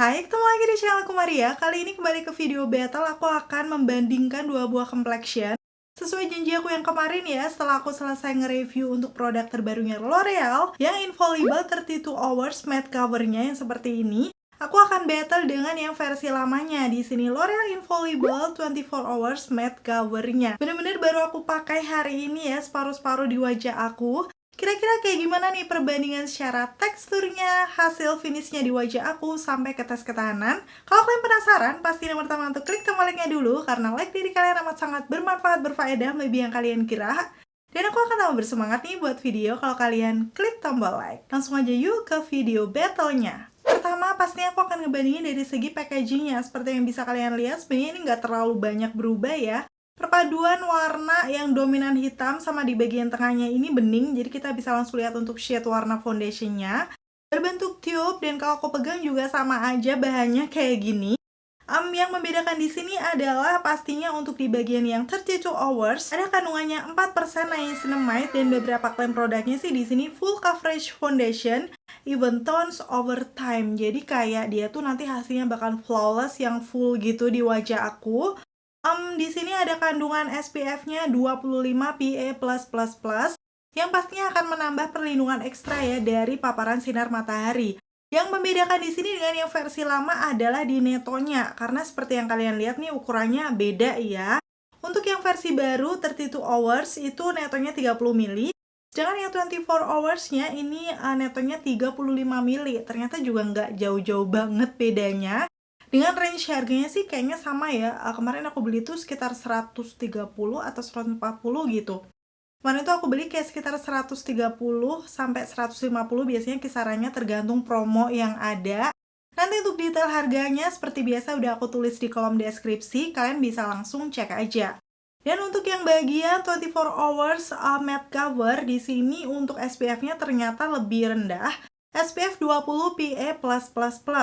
Hai, ketemu lagi di channel aku Maria. Kali ini kembali ke video battle, aku akan membandingkan dua buah complexion. Sesuai janji aku yang kemarin ya, setelah aku selesai nge-review untuk produk terbarunya L'Oreal yang Infallible 32 Hours Matte Covernya yang seperti ini, aku akan battle dengan yang versi lamanya. Di sini L'Oreal Infallible 24 Hours Matte Covernya. Bener-bener baru aku pakai hari ini ya, separuh-separuh di wajah aku. Kira-kira kayak gimana nih perbandingan secara teksturnya, hasil finishnya di wajah aku, sampai ke tes ketahanan? Kalau kalian penasaran, pasti yang pertama untuk klik tombol like-nya dulu, karena like dari kalian amat sangat bermanfaat, berfaedah, lebih yang kalian kira. Dan aku akan tambah bersemangat nih buat video kalau kalian klik tombol like. Langsung aja yuk ke video battle-nya. Pertama, pastinya aku akan ngebandingin dari segi packaging-nya. Seperti yang bisa kalian lihat, sebenarnya ini nggak terlalu banyak berubah ya. Perpaduan warna yang dominan hitam sama di bagian tengahnya ini bening, jadi kita bisa langsung lihat untuk shade warna foundationnya. Berbentuk tube dan kalau aku pegang juga sama aja bahannya kayak gini. Yang membedakan di sini adalah pastinya untuk di bagian yang 32 hours ada kandungannya 4% niacinamide dan beberapa klaim produknya sih di sini full coverage foundation, even tones over time. Jadi kayak dia tuh nanti hasilnya bakal flawless yang full gitu di wajah aku. Di sini ada kandungan SPF-nya 25 PA+++, yang pastinya akan menambah perlindungan ekstra ya dari paparan sinar matahari. Yang membedakan di sini dengan yang versi lama adalah di netonya, karena seperti yang kalian lihat nih ukurannya beda ya. Untuk yang versi baru 32 hours itu netonya 30 mili, sedangkan yang 24 hours-nya ini netonya 35 mili. Ternyata juga nggak jauh-jauh banget bedanya. Dengan range harganya sih kayaknya sama ya. Kemarin aku beli tuh sekitar 130 atau 140 gitu. Kemarin tuh aku beli kayak sekitar 130 sampai 150, biasanya kisarannya tergantung promo yang ada. Nanti untuk detail harganya seperti biasa udah aku tulis di kolom deskripsi, kalian bisa langsung cek aja. Dan untuk yang bagian 24 hours matte cover di sini untuk SPF-nya ternyata lebih rendah. SPF 20 PA+++.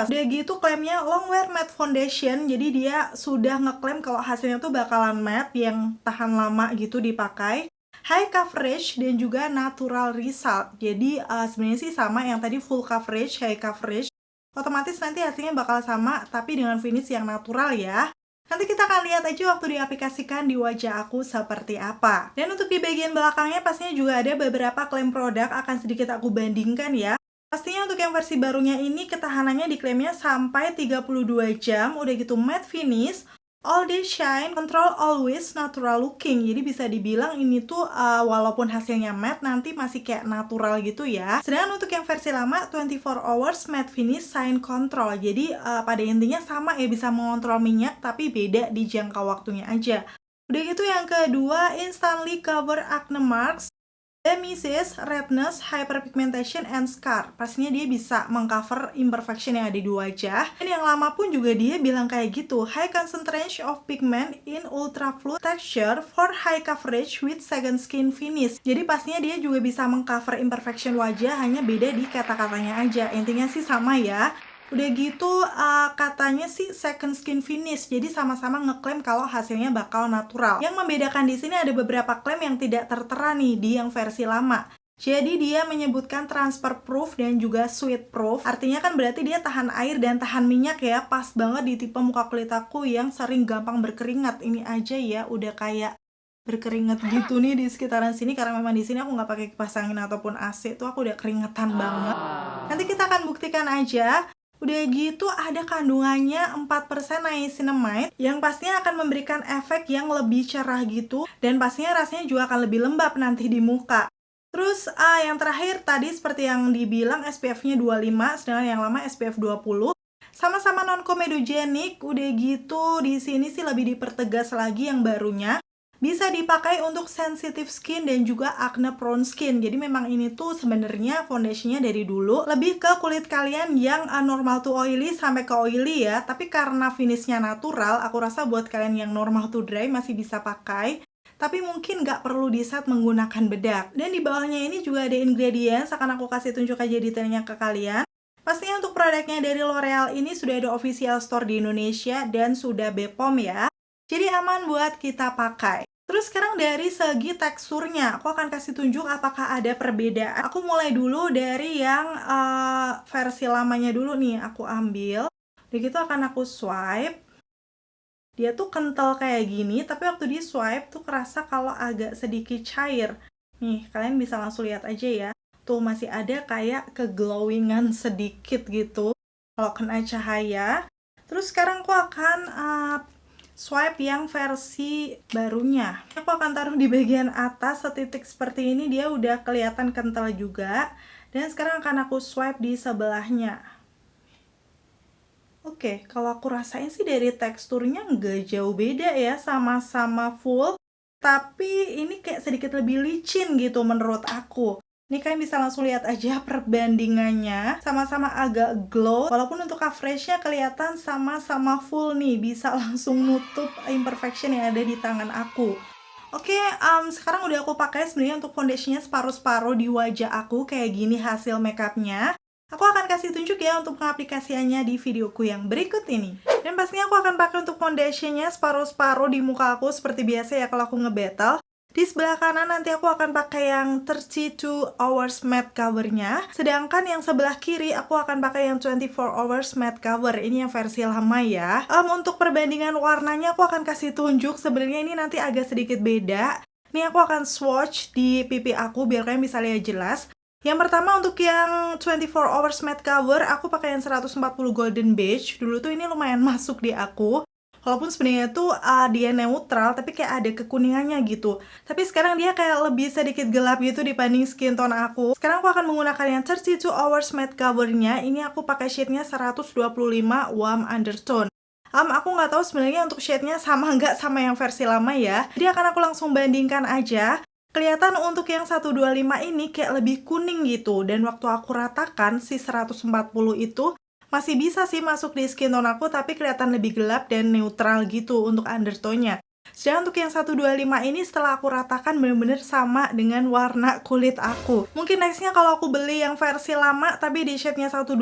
Udah gitu klaimnya long wear matte foundation, jadi dia sudah ngeklaim kalau hasilnya tuh bakalan matte yang tahan lama gitu dipakai. High coverage dan juga natural result. Jadi sebenarnya sih sama yang tadi full coverage, high coverage. Otomatis nanti hasilnya bakal sama tapi dengan finish yang natural ya. Nanti kita akan lihat aja waktu diaplikasikan di wajah aku seperti apa. Dan untuk di bagian belakangnya pastinya juga ada beberapa klaim produk, akan sedikit aku bandingkan ya. Pastinya untuk yang versi barunya ini ketahanannya diklaimnya sampai 32 jam, udah gitu matte finish, all day shine, control always natural looking. Jadi bisa dibilang ini tuh walaupun hasilnya matte nanti masih kayak natural gitu ya. Sedangkan untuk yang versi lama 24 hours matte finish shine control. Jadi pada intinya sama ya, bisa mengontrol minyak tapi beda di jangka waktunya aja. Udah gitu yang kedua instantly cover acne marks, Emesis, redness, hyperpigmentation, and scar. Pastinya dia bisa mengcover imperfection yang ada di wajah. Dan yang lama pun juga dia bilang kayak gitu, high concentration of pigment in ultra fluid texture for high coverage with second skin finish. Jadi pastinya dia juga bisa mengcover imperfection wajah, hanya beda di kata-katanya aja. Intinya sih sama ya. Udah gitu katanya sih second skin finish, jadi sama-sama ngeklaim kalau hasilnya bakal natural. Yang membedakan di sini ada beberapa klaim yang tidak tertera nih di yang versi lama. Jadi dia menyebutkan transfer proof dan juga sweat proof. Artinya kan berarti dia tahan air dan tahan minyak ya. Pas banget di tipe muka kulit aku yang sering gampang berkeringat. Ini aja ya udah kayak berkeringat gitu nih di sekitaran sini, karena memang di sini aku nggak pakai kipas angin ataupun AC, tuh aku udah keringetan banget. Nanti kita akan buktikan aja. Udah gitu ada kandungannya 4% niacinamide yang pastinya akan memberikan efek yang lebih cerah gitu, dan pastinya rasanya juga akan lebih lembab nanti di muka. Terus yang terakhir tadi seperti yang dibilang SPF-nya 25, sedangkan yang lama SPF 20. Sama-sama non-comedogenic. Udah gitu di sini sih lebih dipertegas lagi yang barunya. Bisa dipakai untuk sensitive skin dan juga acne prone skin. Jadi memang ini tuh sebenarnya foundationnya dari dulu lebih ke kulit kalian yang normal to oily sampai ke oily ya. Tapi karena finishnya natural, aku rasa buat kalian yang normal to dry masih bisa pakai. Tapi mungkin nggak perlu di set menggunakan bedak. Dan di bawahnya ini juga ada ingredients, akan aku kasih tunjuk aja detailnya ke kalian. Pastinya untuk produknya dari L'Oreal ini sudah ada official store di Indonesia dan sudah BPOM ya. Jadi aman buat kita pakai. Terus sekarang dari segi teksturnya, aku akan kasih tunjuk apakah ada perbedaan. Aku mulai dulu dari yang versi lamanya dulu nih, aku ambil. Udah gitu akan aku swipe. Dia tuh kental kayak gini, tapi waktu di swipe tuh kerasa kalau agak sedikit cair. Nih, kalian bisa langsung lihat aja ya. Tuh masih ada kayak keglowingan sedikit gitu kalau kena cahaya. Terus sekarang aku akan swipe yang versi barunya. Aku akan taruh di bagian atas setitik seperti ini, dia udah kelihatan kental juga. Dan sekarang akan aku swipe di sebelahnya. Oke, kalau aku rasain sih dari teksturnya nggak jauh beda ya, sama-sama full. Tapi ini kayak sedikit lebih licin gitu menurut aku. Ini kalian bisa langsung lihat aja perbandingannya. Sama-sama agak glow, walaupun untuk coveragenya kelihatan sama-sama full nih. Bisa langsung nutup imperfection yang ada di tangan aku. Oke, sekarang udah aku pakai sebenarnya untuk foundationnya separuh-separuh di wajah aku. Kayak gini hasil makeupnya. Aku akan kasih tunjuk ya untuk pengaplikasiannya di videoku yang berikut ini. Dan pastinya aku akan pakai untuk foundationnya separuh-separuh di muka aku seperti biasa ya kalau aku nge-battle. Di sebelah kanan nanti aku akan pakai yang 32 hours matte covernya. Sedangkan yang sebelah kiri aku akan pakai yang 24 hours matte cover. Ini yang versi lama ya. Untuk perbandingan warnanya aku akan kasih tunjuk. Sebenarnya ini nanti agak sedikit beda. Ini aku akan swatch di pipi aku biar kalian bisa lihat jelas. Yang pertama untuk yang 24 hours matte cover, aku pakai yang 140 golden beige. Dulu tuh ini lumayan masuk di aku. Walaupun sebenarnya tuh dia neutral, tapi kayak ada kekuningannya gitu. Tapi sekarang dia kayak lebih sedikit gelap gitu dibanding skin tone aku. Sekarang aku akan menggunakan yang 32 hours matte covernya. Ini aku pakai shade-nya 125 warm undertone. Aku nggak tahu sebenarnya untuk shade-nya sama nggak sama yang versi lama ya. Jadi akan aku langsung bandingkan aja. Kelihatan untuk yang 125 ini kayak lebih kuning gitu. Dan waktu aku ratakan si 140 itu masih bisa sih masuk di skin tone aku, tapi kelihatan lebih gelap dan neutral gitu untuk undertone-nya. Sedangkan untuk yang 125 ini setelah aku ratakan bener-bener sama dengan warna kulit aku. Mungkin nextnya kalau aku beli yang versi lama tapi di shade-nya 125,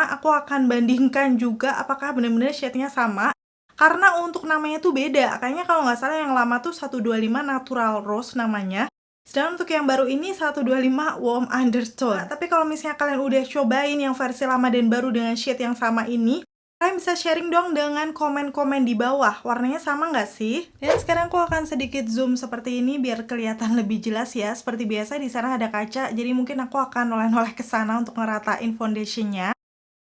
aku akan bandingkan juga apakah bener-bener shade-nya sama. Karena untuk namanya tuh beda. Kayaknya kalau nggak salah yang lama tuh 125 Natural Rose namanya. Sedangkan untuk yang baru ini 125 Warm Undertone. Nah, tapi kalau misalnya kalian udah cobain yang versi lama dan baru dengan shade yang sama ini, kalian bisa sharing dong dengan komen-komen di bawah. Warnanya sama nggak sih? Dan sekarang aku akan sedikit zoom seperti ini biar kelihatan lebih jelas ya. Seperti biasa di sana ada kaca, jadi mungkin aku akan noleh-noleh ke sana untuk ngeratain foundationnya.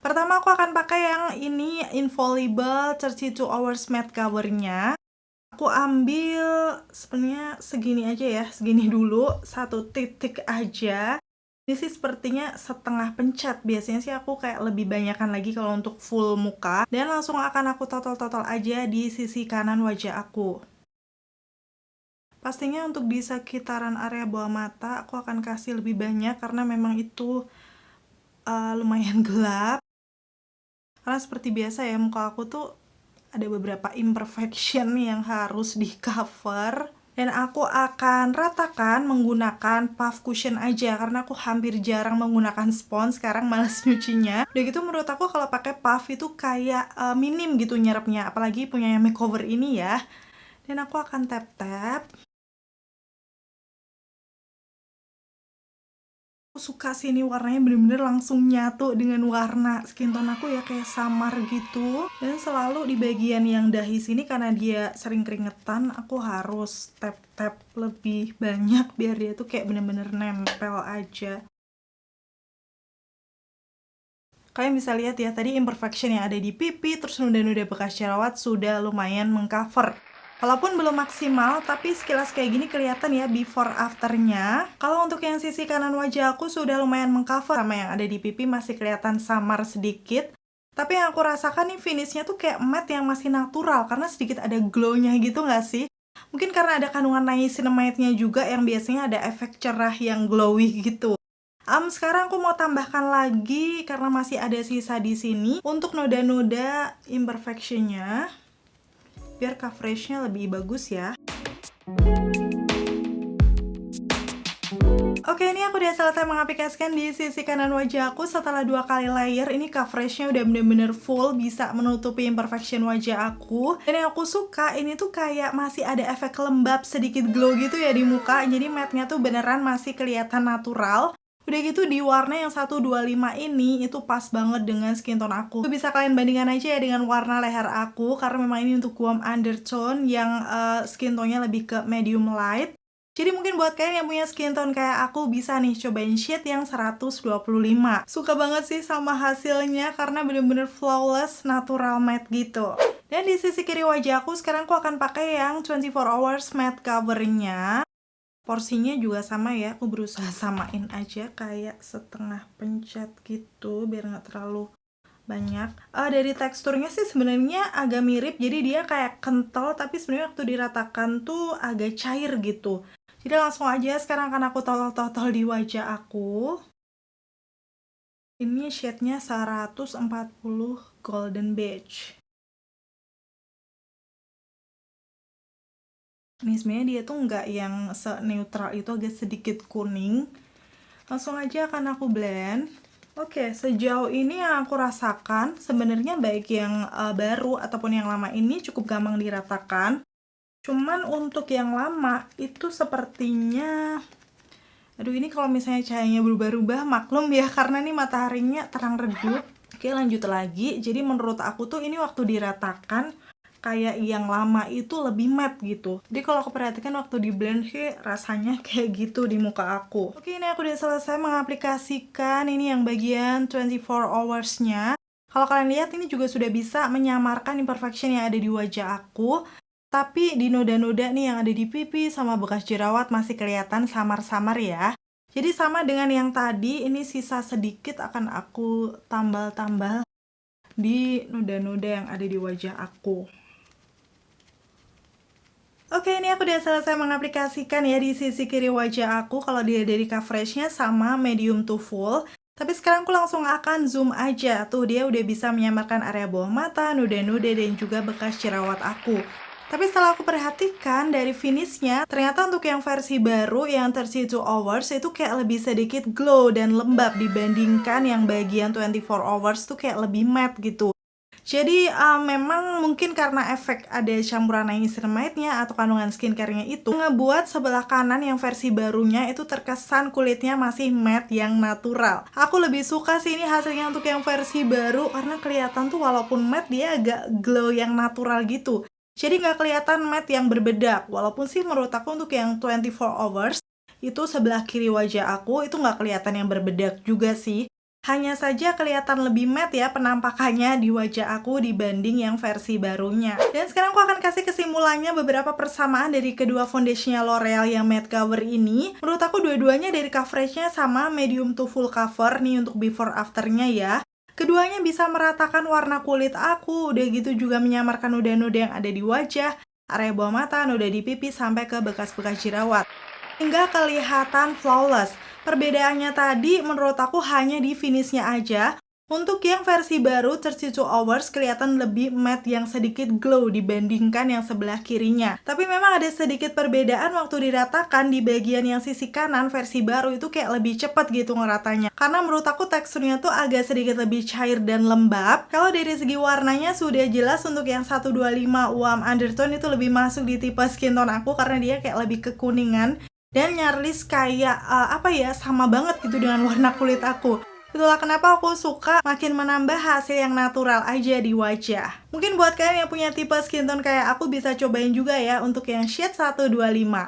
Pertama aku akan pakai yang ini Infallible 32 Hours Matte Covernya. Aku ambil sebenarnya segini aja ya, segini dulu, satu titik aja. Ini sih sepertinya setengah pencet, biasanya sih aku kayak lebih banyakan lagi kalau untuk full muka. Dan langsung akan aku total-total aja di sisi kanan wajah aku. Pastinya untuk di sekitaran area bawah mata, aku akan kasih lebih banyak karena memang itu lumayan gelap. Karena seperti biasa ya, muka aku tuh ada beberapa imperfection yang harus di cover. Dan aku akan ratakan menggunakan puff cushion aja karena aku hampir jarang menggunakan spons, sekarang males nyucinya. Udah gitu menurut aku kalau pakai puff itu kayak minim gitu nyerapnya, apalagi punya yang makeover ini ya. Dan aku akan tap-tap. Aku suka sih ini warnanya bener-bener langsung nyatu dengan warna skin tone aku ya, kayak samar gitu. Dan selalu di bagian yang dahi sini karena dia sering keringetan, aku harus tap-tap lebih banyak biar dia tuh kayak bener-bener nempel aja. Kalian bisa lihat ya, tadi imperfection yang ada di pipi, terus noda-noda bekas jerawat sudah lumayan mengcover. Walaupun belum maksimal, tapi sekilas kayak gini kelihatan ya before afternya. Kalau untuk yang sisi kanan wajah aku sudah lumayan mengcover, sama yang ada di pipi masih kelihatan samar sedikit. Tapi yang aku rasakan nih finishnya tuh kayak matte yang masih natural, karena sedikit ada glow-nya gitu nggak sih? Mungkin karena ada kandungan niacinamide-nya juga yang biasanya ada efek cerah yang glowy gitu. Sekarang aku mau tambahkan lagi karena masih ada sisa di sini untuk noda-noda imperfection-nya. Biar coveragenya lebih bagus ya. Oke, ini aku udah selesai mengaplikasikan di sisi kanan wajah aku. Setelah 2 kali layer, ini coveragenya udah bener-bener full, bisa menutupi imperfection wajah aku. Dan yang aku suka, ini tuh kayak masih ada efek lembab, sedikit glow gitu ya di muka. Jadi matte-nya tuh beneran masih kelihatan natural. Udah gitu di warna yang 125 ini itu pas banget dengan skin tone aku. Itu bisa kalian bandingkan aja ya dengan warna leher aku, karena memang ini untuk warm undertone yang skin tone-nya lebih ke medium light. Jadi mungkin buat kalian yang punya skin tone kayak aku bisa nih cobain shade yang 125. Suka banget sih sama hasilnya karena bener-bener flawless, natural matte gitu. Dan di sisi kiri wajah aku sekarang aku akan pakai yang 24 hours matte covernya. Porsinya juga sama ya, aku berusaha samain aja kayak setengah pencet gitu biar nggak terlalu banyak. Dari teksturnya sih sebenarnya agak mirip, jadi dia kayak kental tapi sebenarnya waktu diratakan tuh agak cair gitu. Jadi langsung aja sekarang akan aku totol-totol di wajah aku. Ini shade-nya 140 Golden Beige. Ini sebenarnya dia tuh nggak yang se-neutral itu, agak sedikit kuning. Langsung aja akan aku blend. Oke, sejauh ini yang aku rasakan sebenarnya baik yang baru ataupun yang lama ini cukup gampang diratakan. Cuman untuk yang lama itu sepertinya, aduh ini kalau misalnya cahayanya berubah-ubah maklum ya karena nih mataharinya terang redup. Oke, lanjut lagi. Jadi menurut aku tuh ini waktu diratakan kayak yang lama itu lebih matte gitu. Jadi kalau aku perhatikan waktu di blend sih rasanya kayak gitu di muka aku. Oke, ini aku udah selesai mengaplikasikan ini yang bagian 24 hours-nya. Kalau kalian lihat ini juga sudah bisa menyamarkan imperfection yang ada di wajah aku. Tapi di noda-noda nih yang ada di pipi sama bekas jerawat masih kelihatan samar-samar ya. Jadi sama dengan yang tadi, ini sisa sedikit akan aku tambal-tambal di noda-noda yang ada di wajah aku. Oke, ini aku udah selesai mengaplikasikan ya di sisi kiri wajah aku kalau dia dari coveragenya sama medium to full. Tapi sekarang aku langsung akan zoom aja. Tuh, dia udah bisa menyamarkan area bawah mata, noda-noda, dan juga bekas jerawat aku. Tapi setelah aku perhatikan dari finishnya, ternyata untuk yang versi baru yang 32 hours itu kayak lebih sedikit glow dan lembab dibandingkan yang bagian 24 hours tuh kayak lebih matte gitu. Jadi memang mungkin karena efek ada campuran niacinamide-nya atau kandungan skincare-nya itu ngebuat sebelah kanan yang versi barunya itu terkesan kulitnya masih matte yang natural. Aku lebih suka sih ini hasilnya untuk yang versi baru karena kelihatan tuh walaupun matte dia agak glow yang natural gitu. Jadi nggak kelihatan matte yang berbedak. Walaupun sih menurut aku untuk yang 24 hours itu sebelah kiri wajah aku itu nggak kelihatan yang berbedak juga sih. Hanya saja kelihatan lebih matte ya penampakannya di wajah aku dibanding yang versi barunya. Dan sekarang aku akan kasih kesimpulannya beberapa persamaan dari kedua foundationnya L'Oreal yang matte cover ini. Menurut aku dua-duanya dari coveragenya sama medium to full cover nih untuk before afternya ya. Keduanya bisa meratakan warna kulit aku, udah gitu juga menyamarkan noda-noda yang ada di wajah, area bawah mata, noda di pipi, sampai ke bekas-bekas jerawat. Hingga kelihatan flawless. Perbedaannya tadi menurut aku hanya di finishnya aja. Untuk yang versi baru 32 hours kelihatan lebih matte yang sedikit glow dibandingkan yang sebelah kirinya. Tapi memang ada sedikit perbedaan waktu diratakan di bagian yang sisi kanan versi baru itu kayak lebih cepat gitu ngeratanya. Karena menurut aku teksturnya tuh agak sedikit lebih cair dan lembab. Kalau dari segi warnanya sudah jelas untuk yang 125 warm undertone itu lebih masuk di tipe skin tone aku karena dia kayak lebih kekuningan. Dan nyaris kayak sama banget gitu dengan warna kulit aku. Itulah kenapa aku suka makin menambah hasil yang natural aja di wajah. Mungkin buat kalian yang punya tipe skin tone kayak aku bisa cobain juga ya untuk yang shade 125.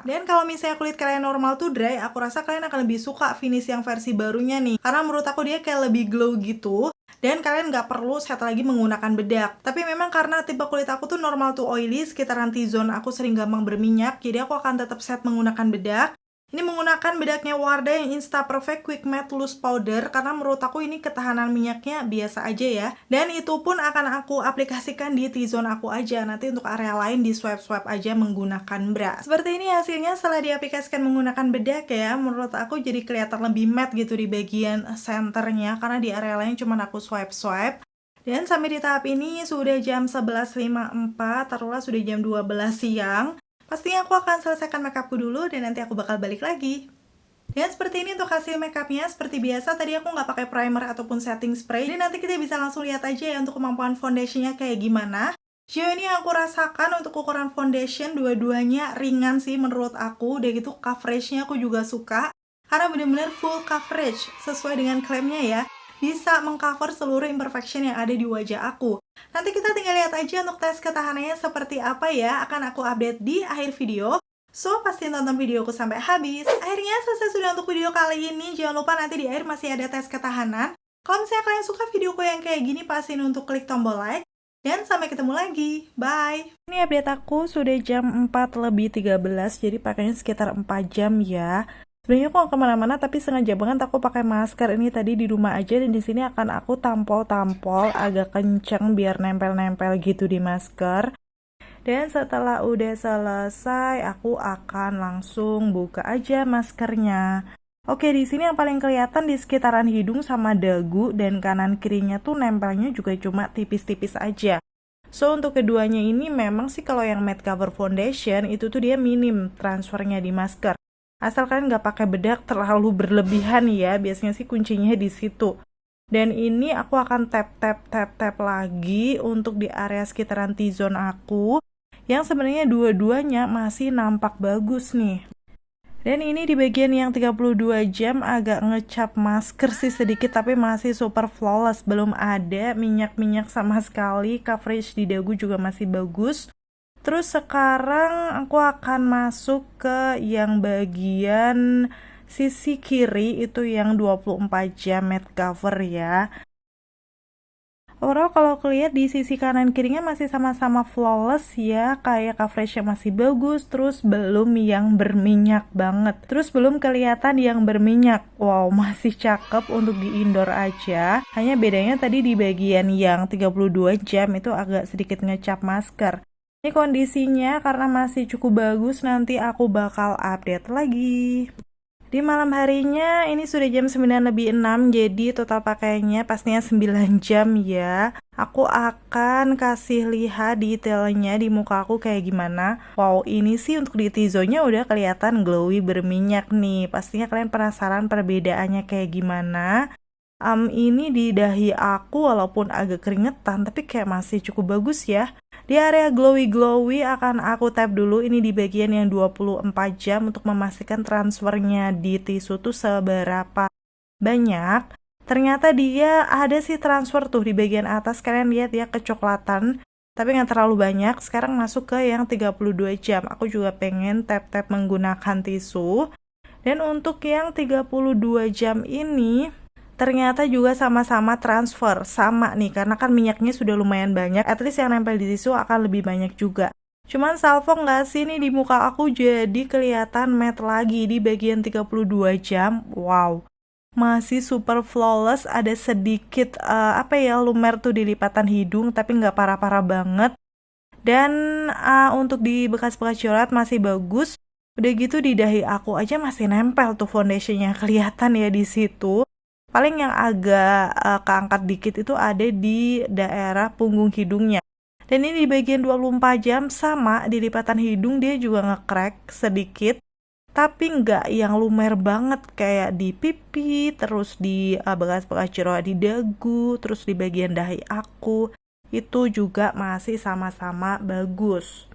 Dan kalau misalnya kulit kalian normal tuh dry, aku rasa kalian akan lebih suka finish yang versi barunya nih. Karena menurut aku dia kayak lebih glow gitu. Dan kalian nggak perlu set lagi menggunakan bedak. Tapi memang karena tipe kulit aku tuh normal to oily, sekitaran T-zone aku sering gampang berminyak, jadi aku akan tetap set menggunakan bedak. Ini menggunakan bedaknya Wardah yang Insta Perfect Quick Matte Loose Powder karena menurut aku ini ketahanan minyaknya biasa aja ya. Dan itu pun akan aku aplikasikan di T-zone aku aja. Nanti untuk area lain di swipe-swipe aja menggunakan brush. Seperti ini hasilnya setelah diaplikasikan menggunakan bedak ya. Menurut aku jadi kelihatan lebih matte gitu di bagian centernya karena di area lain cuma aku swipe-swipe. Dan sampai di tahap ini sudah jam 11.54, taruhlah sudah jam 12 siang. Pastinya aku akan selesaikan makeupku dulu dan nanti aku bakal balik lagi. Dan seperti ini untuk hasil makeupnya. Seperti biasa tadi aku nggak pakai primer ataupun setting spray. Jadi nanti kita bisa langsung lihat aja ya untuk kemampuan foundationnya kayak gimana. Sejauh ini yang aku rasakan untuk ukuran foundation dua-duanya ringan sih menurut aku. Udah gitu coveragenya aku juga suka. karena benar-benar full coverage sesuai dengan klaimnya ya, bisa mengcover seluruh imperfection yang ada di wajah aku. Nanti kita tinggal lihat aja untuk tes ketahanannya seperti apa ya, akan aku update di akhir video. So, pastiin tonton videoku sampai habis. Akhirnya selesai sudah untuk video kali ini. Jangan lupa nanti di akhir masih ada tes ketahanan. Kalau misalnya kalian suka videoku yang kayak gini, pastiin untuk klik tombol like. Dan sampai ketemu lagi. Bye! Ini update aku sudah jam 4:13, jadi pakainya sekitar 4 jam ya. Sebenarnya aku nggak kemana-mana, tapi sengaja banget aku pakai masker ini tadi di rumah aja. Dan di sini akan aku tampol-tampol agak kenceng biar nempel-nempel gitu di masker. Dan setelah udah selesai, aku akan langsung buka aja maskernya. Oke, di sini yang paling kelihatan di sekitaran hidung sama dagu, dan kanan kirinya tuh nempelnya juga cuma tipis-tipis aja. So, untuk keduanya ini memang sih kalau yang matte cover foundation itu tuh dia minim transfernya di masker. Asal kalian nggak pakai bedak terlalu berlebihan ya, biasanya sih kuncinya di situ. Dan ini aku akan tap lagi untuk di area sekitaran T-zone aku, yang sebenarnya dua-duanya masih nampak bagus nih. Dan ini di bagian yang 32 jam agak ngecap masker sih sedikit, tapi masih super flawless, belum ada minyak-minyak sama sekali, coverage di dagu juga masih bagus. Terus sekarang aku akan masuk ke yang bagian sisi kiri, itu yang 24 jam matte cover ya. Overall kalau kelihat di sisi kanan kirinya masih sama-sama flawless ya, kayak coverage-nya masih bagus, terus belum yang berminyak banget, terus belum kelihatan yang berminyak. Wow, masih cakep untuk di indoor aja. Hanya bedanya tadi di bagian yang 32 jam itu agak sedikit ngecap masker. Ini kondisinya karena masih cukup bagus, nanti aku bakal update lagi. Di malam harinya ini sudah jam 9:06, jadi total pakaiannya pastinya 9 jam ya. Aku akan kasih lihat detailnya di muka aku kayak gimana. Wow, ini sih untuk di T-zone-nya udah kelihatan glowy berminyak nih. Pastinya kalian penasaran perbedaannya kayak gimana. Ini di dahi aku walaupun agak keringetan, tapi kayak masih cukup bagus ya. Di area glowy-glowy akan aku tap dulu ini di bagian yang 24 jam untuk memastikan transfernya di tisu tuh seberapa banyak. Ternyata dia ada sih transfer tuh di bagian atas, kalian lihat ya, kecoklatan. Tapi nggak terlalu banyak. Sekarang masuk ke yang 32 jam. Aku juga pengen tap-tap menggunakan tisu. Dan untuk yang 32 jam ini ternyata juga sama-sama transfer, sama nih, karena kan minyaknya sudah lumayan banyak, at least yang nempel di tisu akan lebih banyak juga. Cuman salvo nggak sih nih di muka aku jadi kelihatan matte lagi di bagian 32 jam, wow. Masih super flawless, ada sedikit lumer tuh di lipatan hidung, tapi nggak parah-parah banget. Dan untuk di bekas-bekas coret masih bagus. Udah gitu di dahi aku aja masih nempel tuh foundationnya, kelihatan ya di situ. Paling yang agak keangkat dikit itu ada di daerah punggung hidungnya. Dan ini di bagian 24 jam sama, di lipatan hidung dia juga nge-crack sedikit. Tapi nggak yang lumer banget kayak di pipi, terus di bekas-bekas jerawat di dagu, terus di bagian dahi aku. Itu juga masih sama-sama bagus.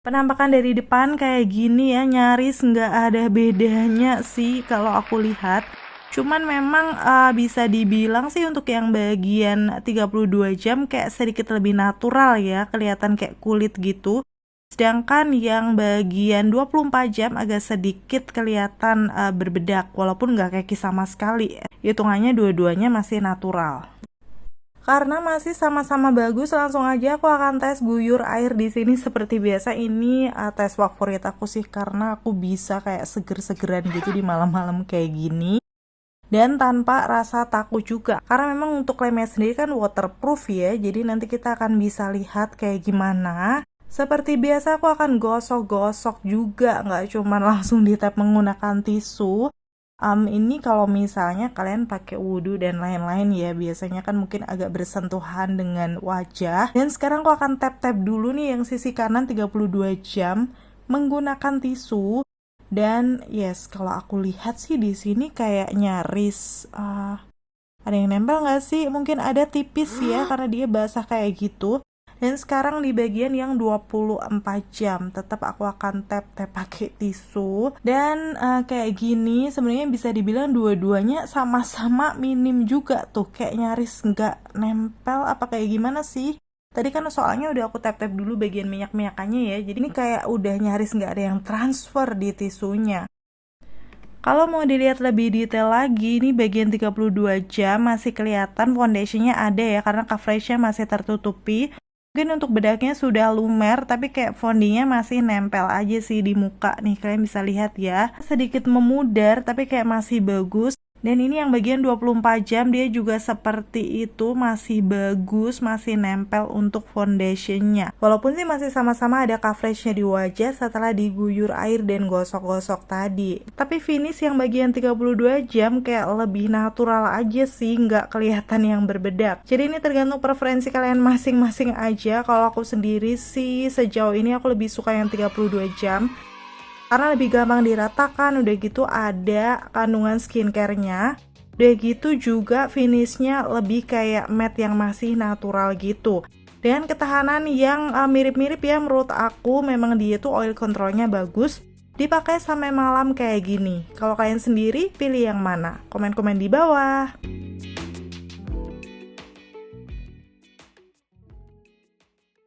Penampakan dari depan kayak gini ya, nyaris nggak ada bedanya sih kalau aku lihat. Cuman memang bisa dibilang sih untuk yang bagian 32 jam kayak sedikit lebih natural ya, kelihatan kayak kulit gitu. Sedangkan yang bagian 24 jam agak sedikit kelihatan berbedak, walaupun nggak keki sama sekali. Hitungannya dua-duanya masih natural. Karena masih sama-sama bagus, langsung aja aku akan tes guyur air di sini seperti biasa. Ini tes favorit aku sih, karena aku bisa kayak seger-segeran gitu di malam-malam kayak gini. Dan tanpa rasa takut juga, karena memang untuk lemnya sendiri kan waterproof ya, jadi nanti kita akan bisa lihat kayak gimana. Seperti biasa aku akan gosok-gosok juga, nggak cuma langsung di tap menggunakan tisu. Ini kalau misalnya kalian pakai wudhu dan lain-lain ya, biasanya kan mungkin agak bersentuhan dengan wajah. Dan sekarang aku akan tap-tap dulu nih yang sisi kanan 32 jam menggunakan tisu. Dan yes, kalau aku lihat sih di sini kayak nyaris ada yang nempel nggak sih? Mungkin ada tipis ya, karena dia basah kayak gitu. Dan sekarang di bagian yang 24 jam, tetap aku akan tap-tap pakai tisu. Dan kayak gini sebenarnya bisa dibilang dua-duanya sama-sama minim juga tuh, kayak nyaris nggak nempel apa kayak gimana sih. Tadi kan soalnya udah aku tap-tap dulu bagian minyak-minyakannya ya, jadi ini kayak udah nyaris nggak ada yang transfer di tisunya. Kalau mau dilihat lebih detail lagi, ini bagian 32 jam masih kelihatan foundationnya ada ya, karena coveragenya masih tertutupi. Mungkin untuk bedaknya sudah lumer, tapi kayak foundingnya masih nempel aja sih di muka nih, kalian bisa lihat ya. Sedikit memudar, tapi kayak masih bagus. Dan ini yang bagian 24 jam, dia juga seperti itu, masih bagus, masih nempel untuk foundationnya. Walaupun sih masih sama-sama ada coveragenya di wajah setelah diguyur air dan gosok-gosok tadi. Tapi finish yang bagian 32 jam kayak lebih natural aja sih, nggak kelihatan yang berbedak. Jadi ini tergantung preferensi kalian masing-masing aja. Kalau aku sendiri sih sejauh ini aku lebih suka yang 32 jam. Karena lebih gampang diratakan, udah gitu ada kandungan skincare-nya. Udah gitu juga finishnya lebih kayak matte yang masih natural gitu. Dengan ketahanan yang mirip-mirip ya menurut aku, memang dia tuh oil controlnya bagus. Dipakai sampai malam kayak gini. Kalau kalian sendiri pilih yang mana? Komen-komen di bawah.